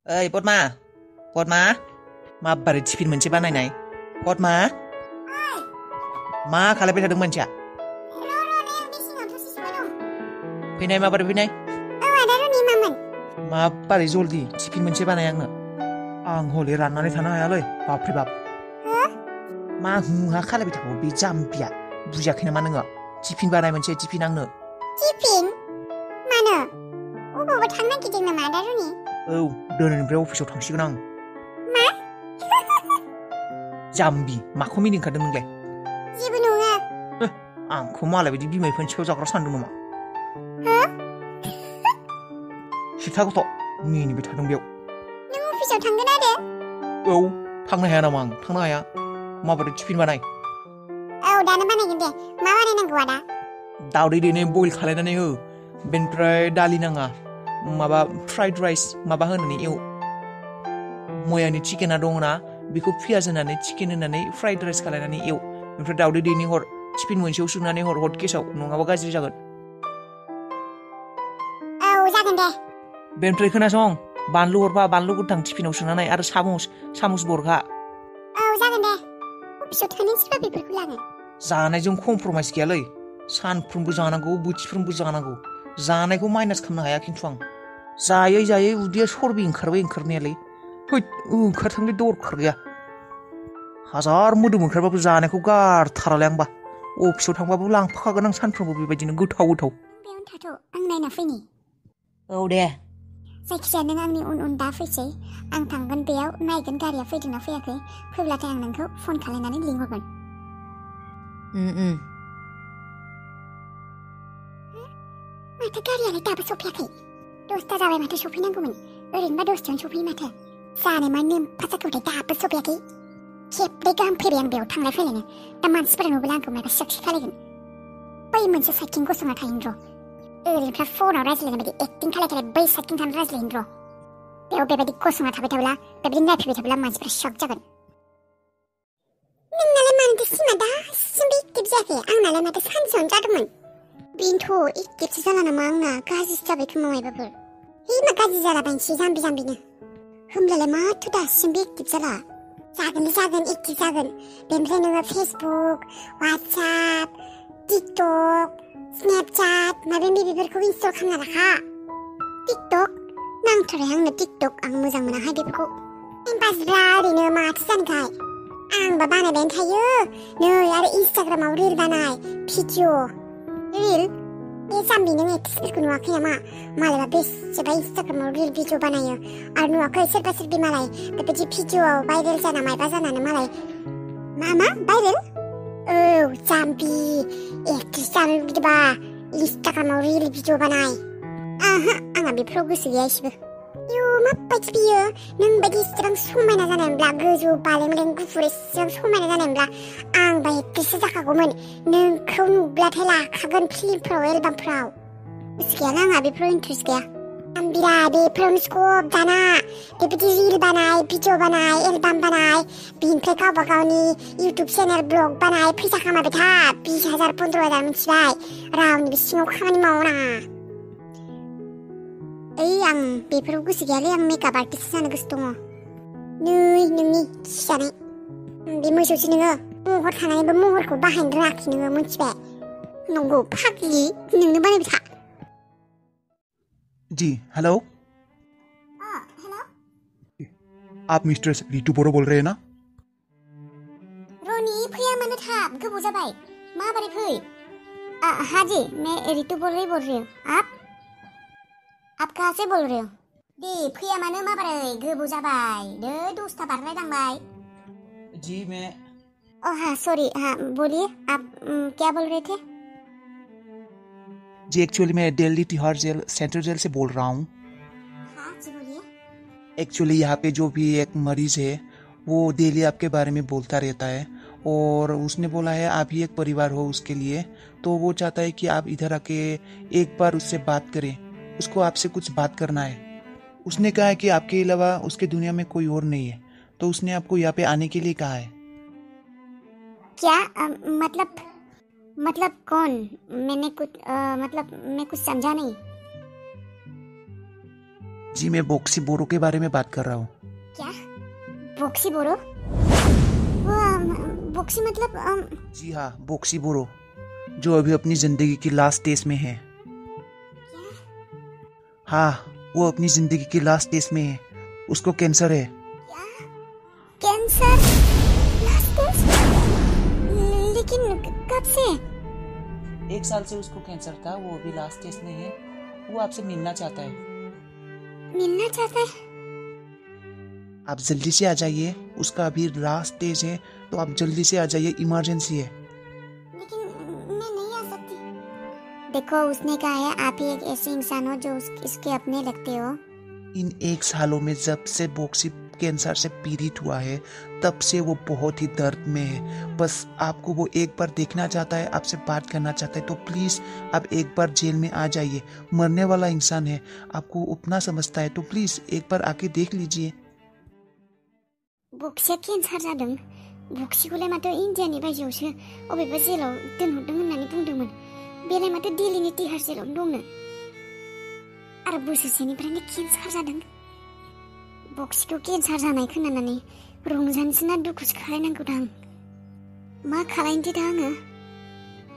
ओइ पदमा पदमा माबोरै टिफिन मोनसे बानायनाय पदमा मा खालायबाय थादों मानसिया फैनाय माबोरै फैनाय माबोरै जल्दि टिफिन मोनसे बानाय आं हले राननानै थानो हायालै बापरे बाप मा हुहा खालायबाय थागौ बे जाम्बिया बुजियाखै नामा नोङो टिफिन बानाय मोनसे टिफिन आंनो टिफिन मानो अबावबा थांनो नागिरदों नामा दारुनि औ दोनैनिफ्राय अफिसाव थांसिगोन आं मा जाम्बि माखौ मिनिखादों नोंलाय जेबो नङा आंखौ मालाय बायदि बिमा बिफानि सायाव जाग्रा सानदों नामा सिथा गथ' मिनिबाय थादों बेयाव नों अफिसाव थांगोन आरो औ थांनो हाया नामा आं थांनो हाया माबोरै टिफिन बानाय औ दानो बानायगोन दे मा बानायनांगौ आदा दावदै दैनै बयल खालायनानै हो बेनिफ्राय दालि नाङा माबा फ्राइड राइस माबा होनानै एव मैयानि चिकेना दङना बेखौ पियाज होनानै चिकेन होनानै फ्राइड राइस खालायनानै एव ओमफ्राय दावदै दैनै हर टिफिन मोनसेयाव सोनानै हर हट केसाव नङाबा गाज्रि जागोन औ जागोन दे बेनिफ्राय खोनासं बानलु हरफा बानलु गोथां टिफिनाव सोनानै आरो सामुस हरखा औ जागोन दे अफिसाव थांनो सोरबा बेफोरखौ लाङो जानायजों कमप्रमाइस गैयालै सानफ्रोमबो जानांगौ बोथिफ्रोमबो जानांगौ जानायखौ माइनास खालामनो हाया खिन्थु आं जायै जायै उदैया सरबि ओंखारबाय ओंखारनायालाय हैद ओंखारथोंलै दरखार गैया हाजार मोदोम ओंखारबाबो जानायखौ गारथारालै आंबा अफिसाव थांबाबो लांफाखागोन आं सानफ्रोमबो बेबायदिनो गोथाव बेयावनो थाथ' आं नायना फैनि औ दे जायखिजाया नों आंनि उन उन दा फैसै आं थांगोन बेयाव नायगोन गारिया फैदोंना फैयाखै फैब्लाथाय आं नोंखौ फन खालायनानै लिंहरगोन माथो गारियालाय दाबो सफैयाखै 10ता जाबाय माथो सफैनांगौमोन ओरैनोबा 10तायावनो सफैयो माथो जानो मा नेमफा जाखोथाय दाबो सफैयाखै खेबब्रै गाहाम फैबाय आं बेयाव थांलाय फैलायनो दा मानसिफोरा नुब्ला आंखौ माबा सोंथि खालायगोन बै मोनसे साइडथिं गसंना थाहैनो र' ओरैनोफ्रा फनाव रायज्लायनाय बायदि एक्टिं खालायथारबाय बै साइडथिं थांना रायज्लायहैनो र' बेयाव बेबायदि गसंना थाबाय थाब्ला बेबायदि नायफैबाय थाब्ला मानसिफोरा शक जागोन नोंनालाय मानोथो सिमा दासिमबो एक्टिभ जायाखै आंनालाय माथो सानसेयावनो जादोंमोन बेनोथ' एक्टिभसो जाला नामा आंना गाज्रिसो जाबाय खोमा मायबाफोर मा गाज्रि जालाबायनोसै जाम्बि होमब्लालाय माथो दासिमबो एक्टिभ जाला जागोन एक्टिभ जागोन बेनिफ्राय नोङो फेसबुक वाट्सएप टिकटक स्नेपचैट माबा बेफोरखौ इनस्टल खालामना लाखा टिकटक नांथारै आंनो टिकटक आं मोजां मोनाहाय बेफोरखौ टाइमपासब्ला ओरैनो माथो जानोखाय आंबा बानायबायानो थायो नै आरो इन्स्टाग्रामाव रिल बानाय भिडिअ रिल बे जाम्बि नों एक्ट्रेसफोरखौ नुवाखै नामा मालायबा बेसेबा इन्स्टाग्रामाव रिल भिडिअ बानायो आरो नुवाखै सोरबा सोरबि मालाय बेबायदि भिडिअआव भाइरेल जाना मायबा जानानै मालाय मा भाइरेल औ जाम्बि एक्ट्रेस जानो लुगैदोंबा इन्स्टाग्रामाव रिल भिडिअ बानाय आंहा बेफोराव गोसो गैया एसेबो माबायदि बियो नों बायदि इसेबां समायना जानायमोनब्ला गोजौ बालें गुफुर एसेबां समायना जानायमोनब्ला आंबा एक्ट्रेससो जाखागौमोन नोंखौ नुब्लाथाय लाखागोन फिल्मफ्राव एलबामफ्राव गोसो गैयाना आंहा बेफोराव इन्टारेस्ट गैया आं बिराद बेफोरावनो स्कप दाना बेबायदि रिल बानाय भिडिअ बानाय एलबाम बानाय बिनिफ्राय गावबा गावनि इउटुब चेनेल ब्लग बानाय फैसा खामायबाय था 20,000 15,000 मिथिबाय रावनिबो सिङाव खामानि मावनाङा आं बेफोराव गोसो गैयालै आं मेकआप आर्टिस्ट जानो गोसो दङ नै नोंनि खिजानाय बे मोसौसो नोङो महर थानानैबो महरखौ बाहायनो रोङाखै नोङो मिथिबाय नंगौ फाग्लि नोंनो बानायबाय था जी हेलो हेलो आप मिस्टर रितु बोरो बोल रहे हैं ना रनी फैया मानो थाब गोबाव जाबाय माबोरै फै हाँ जी मैं रितु बोल रही हूँ आप कहाँ से बोल रहे हो दे फैया मानो माबोरै गोबाव जाबाय नै 10ता बारलायलांबाय जी मैं हाँ सॉरी हाँ बोलिए आप क्या बोल रहे थे जी एक्चुअली मैं दिल्ली तिहाड़ जेल सेंट्रल जेल से बोल रहा हूँ हाँ जी बोलिए एक्चुअली यहाँ पे जो भी एक मरीज है वो डेली आपके बारे में बोलता रहता है और उसने बोला है आप ही एक परिवार हो उसके लिए तो वो चाहता है कि आप इधर आके एक बार उससे बात करें उसको आपसे कुछ बात करना है उसने कहा है कि आपके अलावा उसके दुनिया में कोई और नहीं है तो उसने आपको यहाँ पे आने के लिए कहा है क्या मतलब कौन मैं कुछ समझा नहीं जी मैं बॉक्सी बोरो के बारे में बात कर रहा हूँ। क्या? बॉक्सी बोरो? वो बॉक्सी मतलब जी हाँ, बॉक्सी बोरो, जो अभी अपनी जिंदगी की लास्ट स्टेज में है। क्या? हाँ, वो अपनी जिंदगी की लास्ट स्टेज में है। उसको कैंसर है। क्या? कैंसर? Last stage? लेकिन कब से? 1 साल से उसको कैंसर था, वो अभी लास्ट स्टेज में है। वो आपसे मिलना चाहता है। मिलना चाहता है? आप जल्दी से आ जाइए, उसका अभी लास्ट स्टेज है, तो आप जल्दी से आ जाइए, इमरजेंसी है। लेकिन मैं नहीं आ सकती। देखो, उसने कहा है आप ही एक ऐसे इंसान हो जो इसके अपने लगते हो। इन 1 सालों में जब से बॉक्सी कैंसर से पीड़ित हुआ है, तब से वो बहुत ही दर्द में है। बस आपको वो एक बार देखना चाहता है, आपसे बात करना चाहता है, तो प्लीज आप एक बार जेल में आ जाइए। मरने वाला इंसान है, आपको उतना समझता है, तो प्लीज एक बार आके देख लीजिए। बक्सिया केन्सार जादों। बक्सिखौलाय माथो इन्डियानि बायजोआवसो अबेबा जेलाव दोनहरदों होननानै बुंदोंमोन। बेलाय माथो दिल्लीनि तिहार जेलावनो दंनो। आरो बोसोरसेनिफ्रायनो केन्सार जादों। बक्सिखौ केन्सार जानाय खोनानानै रंजानोसो ना दुखुसो खालायनांगौ दां। मा खालायनोदि दा आङो?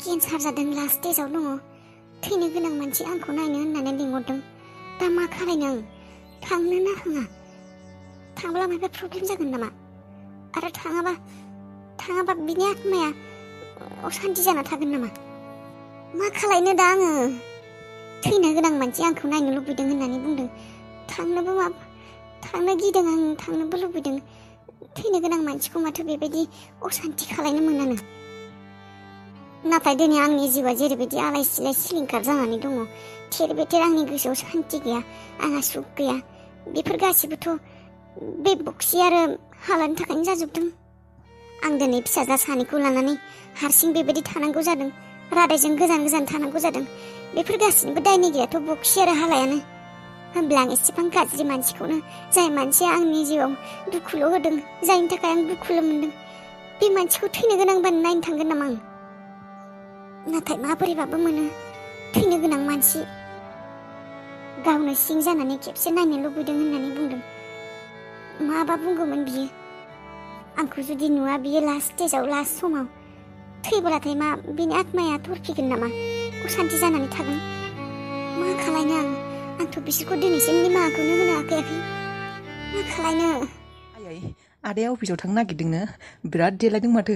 केन्सार जादों, लास्ट स्टेजाव दङ। थैनो गोनां मानसि आंखौ नायनो होननानै लिंहरदों। दा मा खालायनो आं? थांनो ना थाङा? थांब्ला माबा प्रब्लेम जागोन नामा? आरो थाङाबा बिनि आत्माया असान्ति जाना थागोन नामा? मा खालायनो दा आङो? थैनो गोनां मानसि आंखौ नायनो लुबैदों होननानै बुंदों। थांनो गिदों आं, थांनोबो लुबैदों। थैनो गोनां मानसिखौ माथो बेबायदि असान्ति खालायनो मोनानो। नाथाय दिनै आंनि जिउआ जेरैबायदि आलाय सिलाय सिलिंखार जानानै दङ, थेर बेथेर आंनि गोसोआव सान्ति गैया, आंहा सुख गैया। बेफोर गासिबोथ' बे बक्सि आरो हालानि थाखायनो जाजोबदों। आं दिनै फिसाज्ला सानैखौ लानानै हारसिं बेबायदि थानांगौ जादों, रादायजों गोजान गोजान थानांगौ जादों। बेफोर गासिनिबो दायनिगिरियाथ' बक्सि आरो हालायानो। होमब्ला आं एसेबां गाज्रि मानसिखौनो, जाय मानसिया आंनि जिउआव दुखुल' होदों, जायनि थाखाय आं दुखुल' मोनदों, बे मानसिखौ थैनो गोनांबानो नायनो थांगोन नामा आं? नाथाय माबोरैबाबो मोनो, थैनो गोनां मानसि गावनो सिं जानानै खेबसे नायनो लुबैदों होननानै बुंदों। माबा बुंगौमोन बियो? आंखौ जुदि नुवा बियो लास्ट स्टेजाव, लास्ट समाव थैब्लाथाय मा बिनि आत्माया थरफिगोन नामा? असान्ति जानानै थागोन? मा खालायनो आं? आंथ' बिसोरखौ दिनैसिम निमाहाखौनो होनो हाखायाखै। मा खालायनो? आयै, आदाया अफिसाव थांनो नागिरदोंनो, बिराद देलायदों माथो।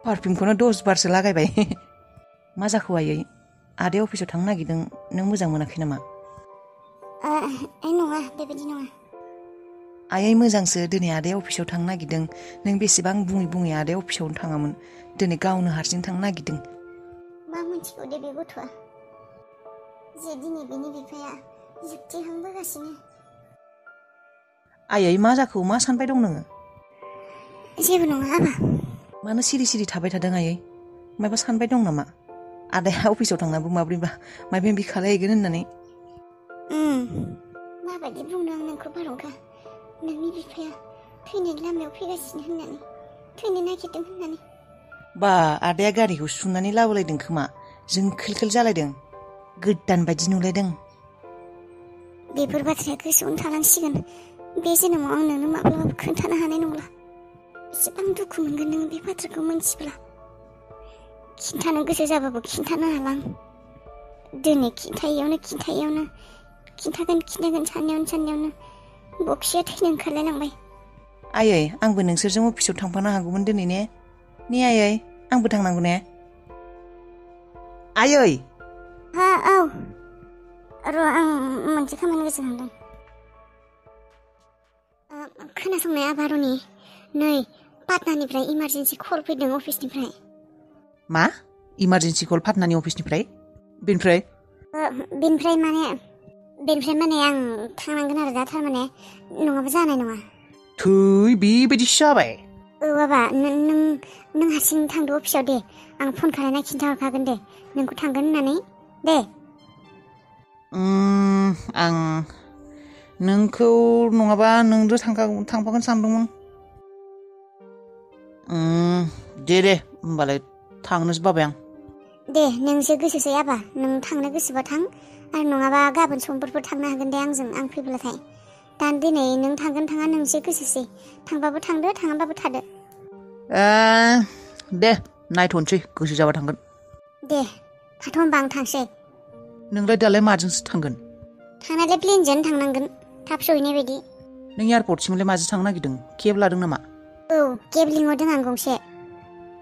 पारफिउमखौनो 10 बारसो लागायबाय। मा जाखो आयै? आदाया अफिसाव थांनो नागिरदों, नों मोजां मोनाखै नामा? नङा, बेबायदि नङा। आयै मोजांसो, दिनै आदाया अफिसाव थांनो नागिरदों। नों बेसेबां बुङै आदाया अफिसावनो थाङामोन, दिनै गावनो हारसिं थांनो नागिरदों। मा मोनथिगौ दे बे गथ'आ, जे दिनै बिनि बिफाया जोबथेहांबोगासिनो। आयै मा जाखो? मा सानबाय दं नोङो? जेबो नङा आबा। मानो सिरि सिरि थाबाय थादों आयै? माबा सानबाय दं नामा? आदाया अफिसाव थांनाबो माब्रैबा माबा माबि खालायहैगोन होननानै। माबायदि बुंनो आं नोंखौ बारंखा? नोंनि बिफाया थैनायनि लामायाव फैगासिनो होननानै, थैनो नागिरदों होननानै। बा, आदाया गारिखौ सुनानै लाबोलायदों खोमा, जोंखोल जालायदों, गोदान बायदि नुलायदों। बेफोर बाथ्राया गोसोआवनो थालांसिगोन। बे जोनोमाव आं नोंनो माब्लाबाबो खोन्थानो हानाय नंला। बेसेबां दुखु मोनगोन नों बे बाथ्राखौ मोनथिब्ला। खिन्थानो गोसो जाबाबो खिन्थानो हाला आं। दिनै खिन्थागोन साननायावनो बक्सिया थैनो ओंखारलायलांबाय। आयै, आंबो नोंसोरजों अफिसाव थांफानो हागौमोन दिनै ने? ने आयै, आंबो थांनांगौ ने? आयै! औ। र' आं मोनसे खामानि गोसोखांदों। खोनासंनाय आबा रनि, नै पाटनानिफ्राय इमारजेन्सि कल फैदों अफिसनिफ्राय। मा? इमारजेन्सि कल पाटनानि अफिसनिफ्राय? बेनिफ्राय माने आं थांनांगोन आरो दा, थारमाने नङाबा जानाय नङा। थै, बेबायदिसो जाबाय? औ बाबा, नों हारसिं थांदो अफिसाव दे। आं फन खालायना खिन्थाहरखागोन दे नोंखौ थांगोन होननानै दे। आं नोंखौ नङाबा नोंजों थांफागोन सानदोंमोन। दे होमबालाय थांनोसो बाबाय आं। दे, नोंसो गोसोसै आबा, नों थांनो गोसोबा थां, आरो नङाबा गाबोन समफोरफोर थांनो हागोन दे आंजों आं फैब्लाथाय दा दिनै नों थांगोन थाङा नोंसो गोसोसै थांबाबो थांदो थाङाबाबो थादो दे नायथ'नोसै गोसो जाबा थांगोन दे दाथ' होमबा आं थांसै नोंलाय दालाय माजोंसो थांगोन थांनायलाय प्लेनजोंनो थांनांगोन थाब सहैनाय बायदि नों एयारपर्टसिमलाय माजों थांनो नागिरदों केब लादों नामा औ केब लिंहरदों आं गंसे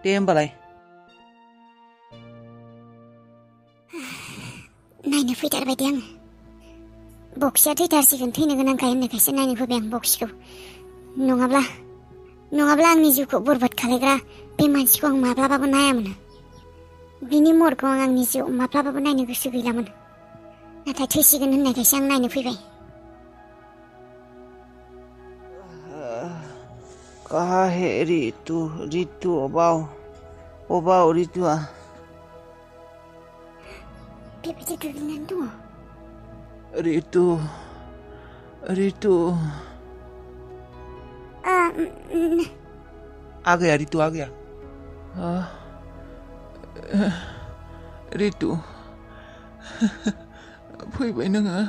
दे होमबालाय नायनो फैथारबाय दे आङो बक्सिया थैथारसिगोन थैनो गोनांखाय होननायखायसो नायनो फैबाय आं बक्सिखौ नङाब्ला आंनि जिउखौ बरबाद खालायग्रा बे मानसिखौ आं माब्लाबाबो नायामोन बिनि महरखौ आं आंनि जिउआव माब्लाबाबो नायनो गोसो गैलामोन नाथाय थैसिगोन होननायखायसो आं नायनो फैबाय कहाँ है रितु रितु अबाव रितुआ बेबायदि गोग्लैनानै दङ रितु आ गया रितु आ गया रितु फैबाय नोङो